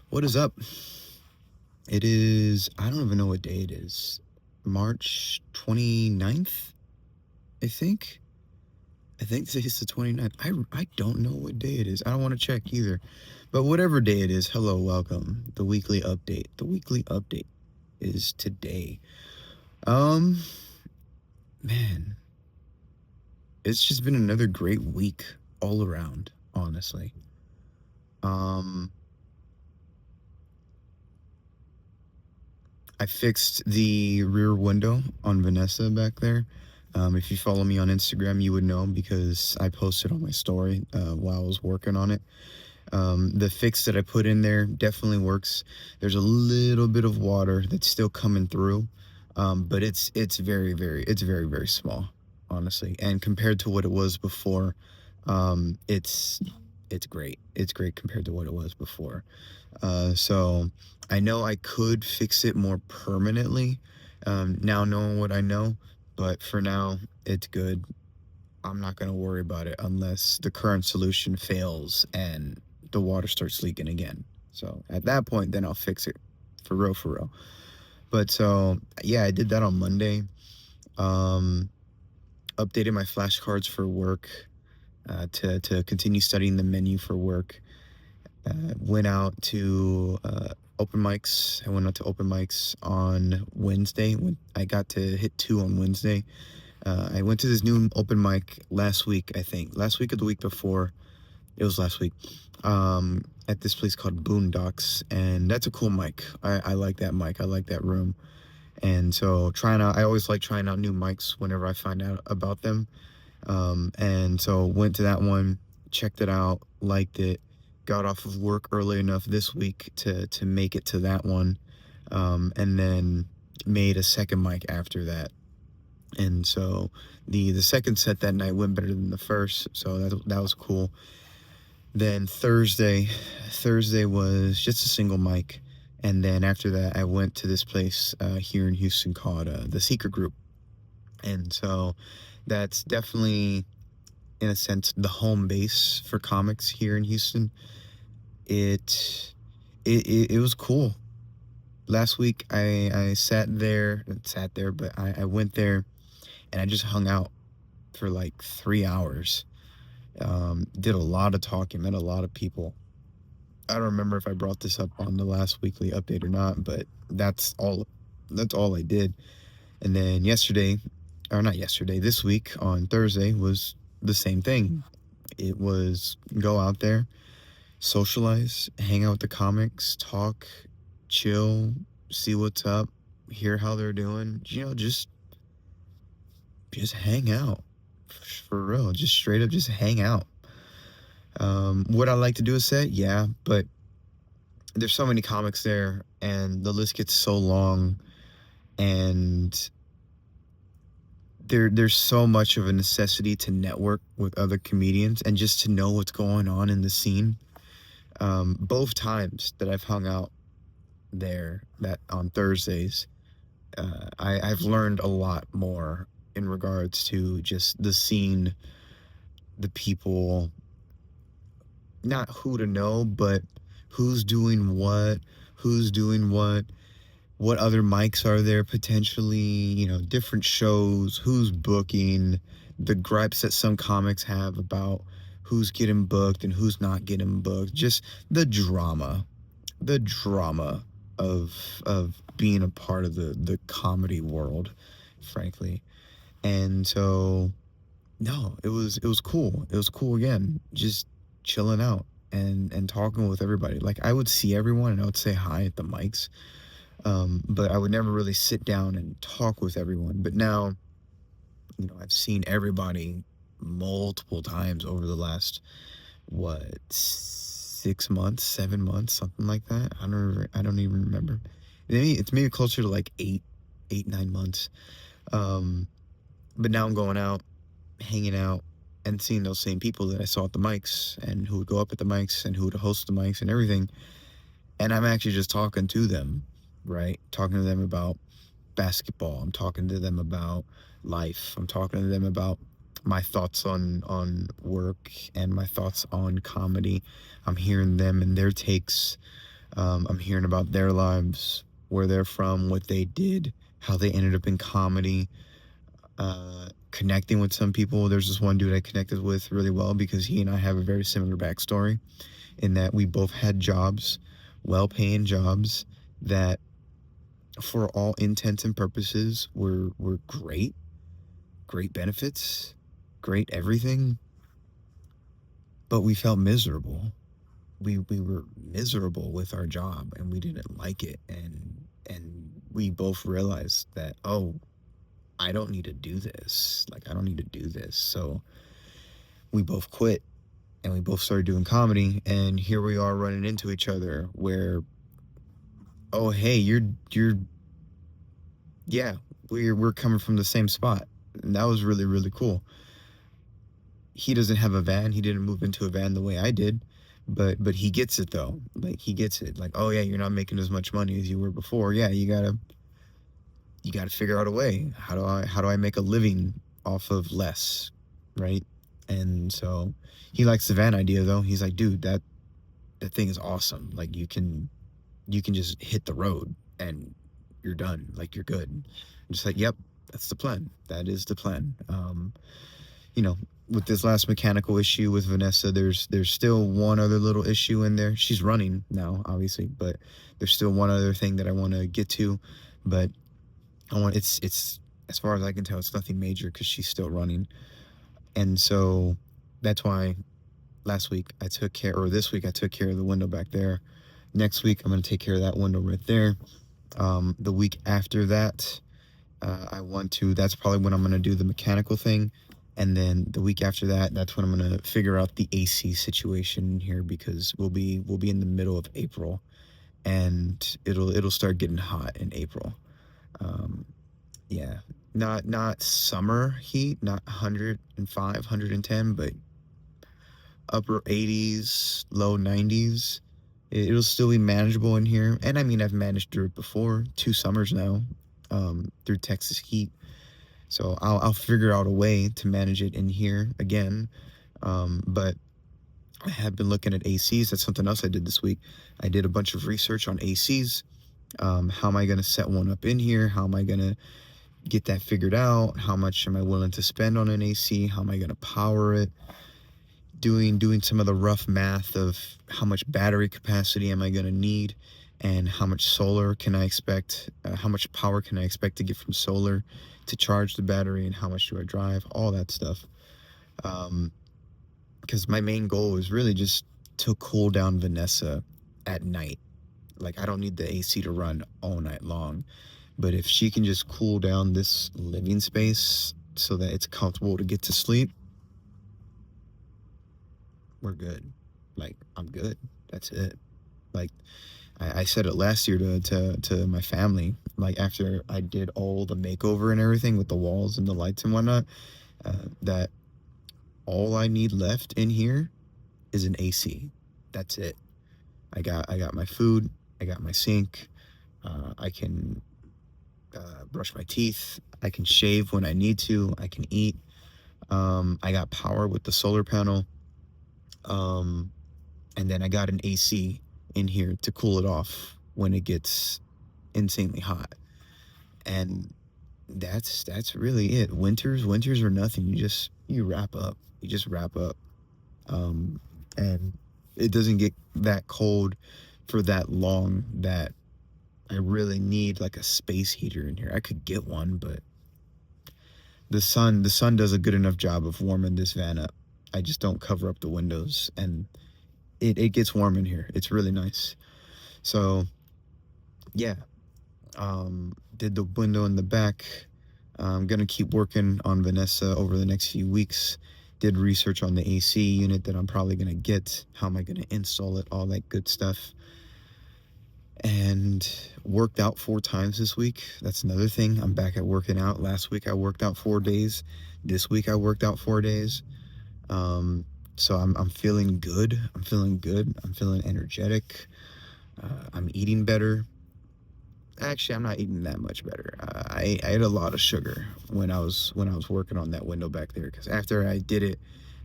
What is up? It is, I don't even know what day it is. March 29th, I think. I think today's the 29th. I don't know what day it is. I don't want to check either. But whatever day it is, hello, welcome. The weekly update. The weekly update is today. Um, man, it's just been another great week all around, honestly. Um, I fixed the rear window on Vanessa back there. If you follow me on Instagram, you would know because I posted on my story while I was working on it. The fix that I put in there definitely works. There's a little bit of water that's still coming through, but it's very small, honestly. And compared to what it was before, it's great. It's great compared to what it was before. So I know I could fix it more permanently. Now knowing what I know, but for now it's good. I'm not gonna worry about it unless the current solution fails and the water starts leaking again. So at that point, then I'll fix it for real, for real. But so yeah, I did that on Monday. Um, Updated my flashcards for work to continue studying the menu for work. Went out to open mics. I went out to open mics on Wednesday. When I got to hit two on Wednesday. I went to this new open mic last week, I think. Last week or the week before. It was last week. At this place called Boondocks. And that's a cool mic. I like that mic. I like that room. And so I always like trying out new mics whenever I find out about them. And so went to that one, checked it out, liked it, got off of work early enough this week to make it to that one, and then made a second mic after that. And so the second set that night went better than the first, so that was cool. Then Thursday was just a single mic, and then after that I went to this place here in Houston called the Secret Group, and so that's definitely in a sense the home base for comics here in Houston. It was cool. Last week I sat there, but I went there and I just hung out for like 3 hours. Did a lot of talking, met a lot of people. I don't remember if I brought this up on the last weekly update or not, but that's all I did. And then yesterday, or not yesterday, this week on Thursday was the same thing. It was go out there, socialize, hang out with the comics, talk, chill, see what's up, hear how they're doing. Just hang out for real. Just straight up, just hang out. Would I like to do a set? Yeah, but there's so many comics there, and the list gets so long, and there's so much of a necessity to network with other comedians and just to know what's going on in the scene. Both times that I've hung out there, that on Thursdays, I've learned a lot more in regards to just the scene, the people, not who to know, but who's doing who's doing what other mics are there potentially, different shows, who's booking, the gripes that some comics have about who's getting booked and who's not getting booked, just the drama of being a part of the comedy world, frankly. And so no, it was cool. It was cool again, just chilling out and talking with everybody. Like I would see everyone and I would say hi at the mics, but I would never really sit down and talk with everyone. But now, I've seen everybody multiple times over the last, what, 6 months, 7 months, something like that. I don't even remember. Maybe closer to like 9 months. Um, but now I'm going out, hanging out, and seeing those same people that I saw at the mics and who would go up at the mics and who would host the mics and everything. And I'm actually just talking to them, right? Talking to them about basketball. I'm talking to them about life. I'm talking to them about my thoughts on work and my thoughts on comedy. I'm hearing them and their takes. I'm hearing about their lives, where they're from, what they did, how they ended up in comedy, connecting with some people. There's this one dude I connected with really well because he and I have a very similar backstory in that we both had jobs, well-paying jobs that, for all intents and purposes, were great, great benefits, great everything, but we felt miserable. We were miserable with our job and we didn't like it, and we both realized that, oh, I don't need to do this. Like, I don't need to do this. So we both quit and we both started doing comedy, and here we are running into each other where, oh, hey, you're yeah, we're coming from the same spot. And that was really, really cool. He doesn't have a van. He didn't move into a van the way I did, but he gets it though. Like, he gets it. Like, oh yeah, you're not making as much money as you were before. Yeah, you gotta figure out a way. How do I make a living off of less, right? And so he likes the van idea though. He's like, dude, that thing is awesome. Like, you can just hit the road and you're done. Like, you're good. I'm just like, yep, that's the plan. That is the plan. You know, with this last mechanical issue with Vanessa, there's still one other little issue in there. She's running now, obviously, but there's still one other thing that I want to get to. But it's as far as I can tell, it's nothing major because she's still running. And so that's why last week I took care, or this week I took care of the window back there. Next week I'm going to take care of that window right there. The week after that, that's probably when I'm going to do the mechanical thing. And then the week after that, that's when I'm going to figure out the AC situation here, because we'll be in the middle of April, and it'll start getting hot in April. Um, yeah, not summer heat, not 105, 110, but upper 80s, low 90s. It'll still be manageable in here. And I mean, I've managed through it before, 2 summers now, through Texas heat. So I'll figure out a way to manage it in here again. But I have been looking at ACs. That's something else I did this week. I did a bunch of research on ACs. How am I going to set one up in here? How am I going to get that figured out? How much am I willing to spend on an AC? How am I going to power it? Doing some of the rough math of how much battery capacity am I going to need, and how much solar can I expect, how much power can I expect to get from solar to charge the battery, and how much do I drive, all that stuff. Because my main goal is really just to cool down Vanessa at night. Like, I don't need the AC to run all night long, but if she can just cool down this living space so that it's comfortable to get to sleep, we're good. Like, I'm good. That's it. Like, I said it last year to my family, like, after I did all the makeover and everything with the walls and the lights and whatnot, that all I need left in here is an AC. That's it. I got my food. I got my sink. I can brush my teeth. I can shave when I need to. I can eat. I got power with the solar panel. And then I got an AC in here to cool it off when it gets insanely hot. And that's really it. Winters are nothing. You wrap up. You just wrap up. And it doesn't get that cold for that long that I really need like a space heater in here. I could get one, but the sun does a good enough job of warming this van up. I just don't cover up the windows, and it gets warm in here. It's really nice. So yeah, did the window in the back. I'm gonna keep working on Vanessa over the next few weeks. Did research on the AC unit that I'm probably gonna get. How am I gonna install it? All that good stuff. And worked out 4 times this week. That's another thing. I'm back at working out. Last week I worked out 4 days. This week I worked out 4 days. So I'm feeling good. I'm feeling energetic. I'm eating better. Actually, I'm not eating that much better. I ate a lot of sugar when I was working on that window back there, because after I did it,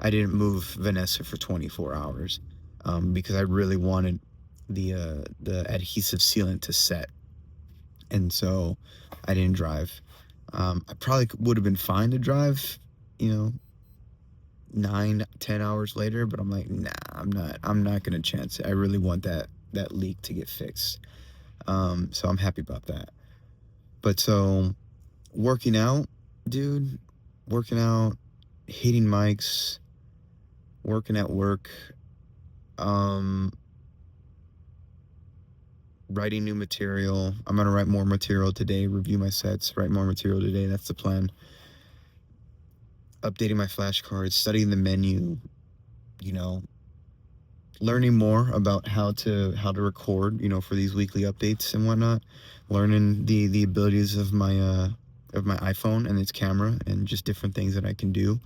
I didn't move Vanessa for 24 hours, because I really wanted the adhesive sealant to set, and so I didn't drive. I probably would have been fine to drive, you know, 9, 10 hours later, but I'm like, nah, I'm not gonna chance it. I really want that leak to get fixed. So I'm happy about that. But so working out, dude, working out, hitting mics, working at work, um, writing new material. I'm gonna write more material today, review my sets, write more material today. That's the plan. Updating my flashcards, studying the menu, you know, learning more about how to record, for these weekly updates and whatnot. Learning the abilities of my iPhone and its camera and just different things that I can do.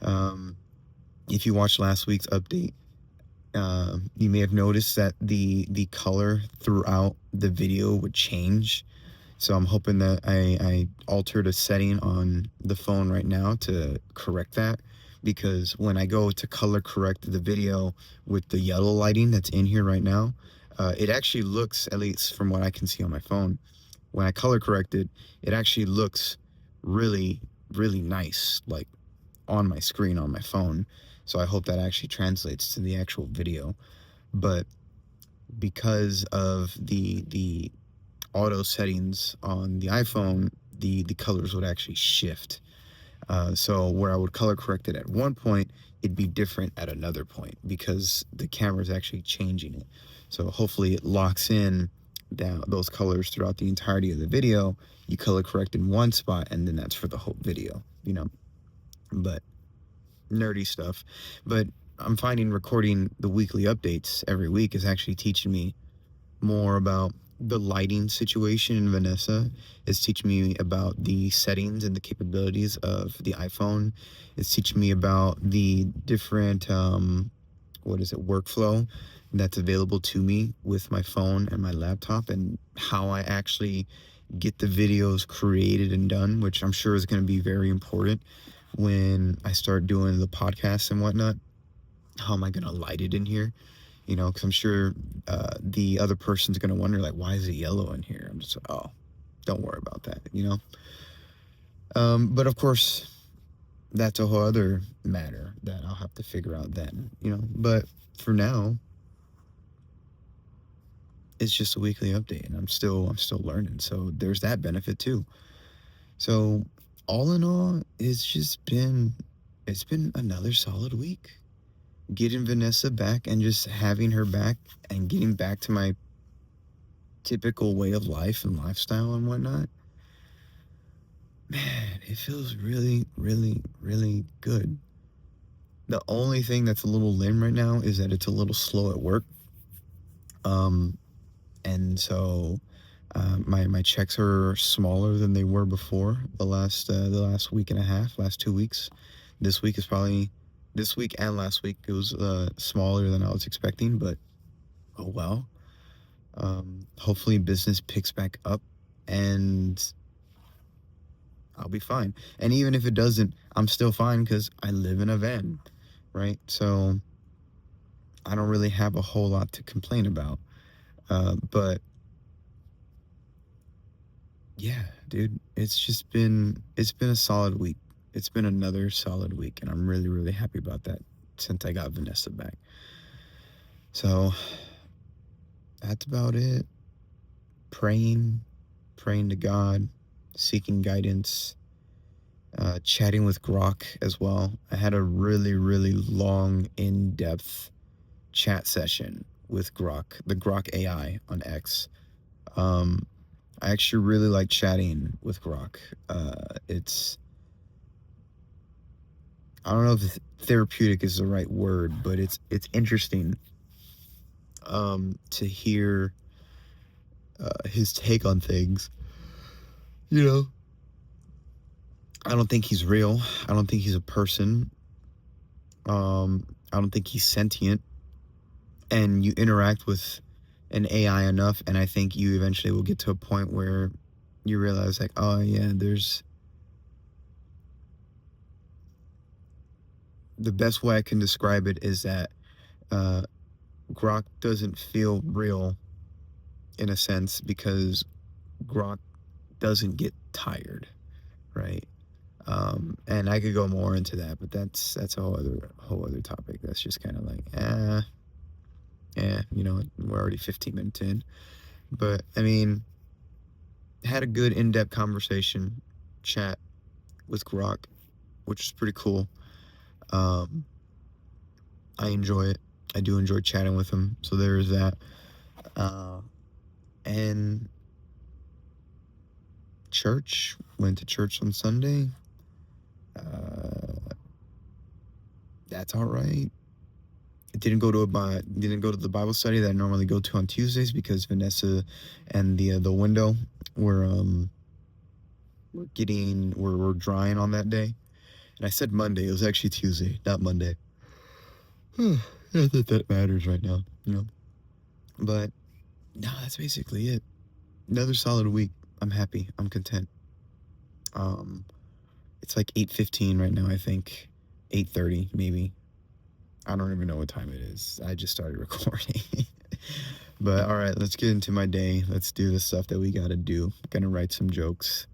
Um, if you watched last week's update, you may have noticed that the color throughout the video would change. So I'm hoping that I altered a setting on the phone right now to correct that, because when I go to color correct the video with the yellow lighting that's in here right now, it actually looks, at least from what I can see on my phone, when I color correct it, it actually looks really, really nice, like on my screen on my phone. So I hope that actually translates to the actual video. But because of the auto settings on the iPhone, the colors would actually shift. So where I would color correct it at one point, it'd be different at another point because the camera is actually changing it. So hopefully it locks in down those colors throughout the entirety of the video. You color correct in one spot, and then that's for the whole video. But nerdy stuff. But I'm finding recording the weekly updates every week is actually teaching me more about the lighting situation in Vanessa. It's teaching me about the settings and the capabilities of the iPhone. It's teaching me about the different workflow that's available to me with my phone and my laptop, and how I actually get the videos created and done, which I'm sure is going to be very important when I start doing the podcasts and whatnot. How am I going to light it in here? Because I'm sure the other person's going to wonder, like, why is it yellow in here? I'm just like, oh, don't worry about that. But of course, that's a whole other matter that I'll have to figure out then. But for now, it's just a weekly update, and I'm still learning. So there's that benefit too. So all in all, it's been another solid week. Getting Vanessa back and just having her back and getting back to my typical way of life and lifestyle and whatnot, man, it feels really, really, really good. The only thing that's a little lame right now is that it's a little slow at work. And so my checks are smaller than they were before the last week and a half, last 2 weeks. This week and last week it was smaller than I was expecting, but oh well. Hopefully business picks back up and I'll be fine. And even if it doesn't, I'm still fine because I live in a van, right? So I don't really have a whole lot to complain about. But yeah, dude, it's been a solid week. It's been another solid week, and I'm really, really happy about that since I got Vanessa back. So that's about it. Praying to God, seeking guidance, chatting with Grok as well. I had a really, really long, in-depth chat session with Grok, the Grok AI on X. I actually really like chatting with Grok. It's I don't know if therapeutic is the right word, but it's interesting to hear his take on things. You know, I don't think he's real. I don't think he's a person. I don't think he's sentient. And you interact with an AI enough, and I think you eventually will get to a point where you realize, like, oh yeah, there's the best way I can describe it is that Grok doesn't feel real in a sense because Grok doesn't get tired, right? And I could go more into that, but that's a whole other topic. That's just kind of like, we're already 15 minutes in. But I mean, had a good in-depth conversation, chat with Grok, which is pretty cool. Um, I enjoy it. I do enjoy chatting with him. So there is that. And church, went to church on Sunday. That's all right. Didn't go to the Bible study that I normally go to on Tuesdays because Vanessa and the window were were drying on that day. And I said Monday. It was actually Tuesday, not Monday. Not that matters right now, you know. But no, that's basically it. Another solid week. I'm happy. I'm content. Um, it's like 8:15 right now. I think 8:30 maybe. I don't even know what time it is. I just started recording. But all right, let's get into my day. Let's do the stuff that we gotta do. I'm gonna write some jokes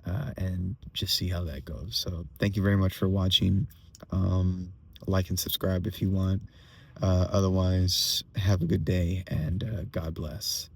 and just see how that goes. So thank you very much for watching. Um, like and subscribe if you want. Otherwise, have a good day and God bless.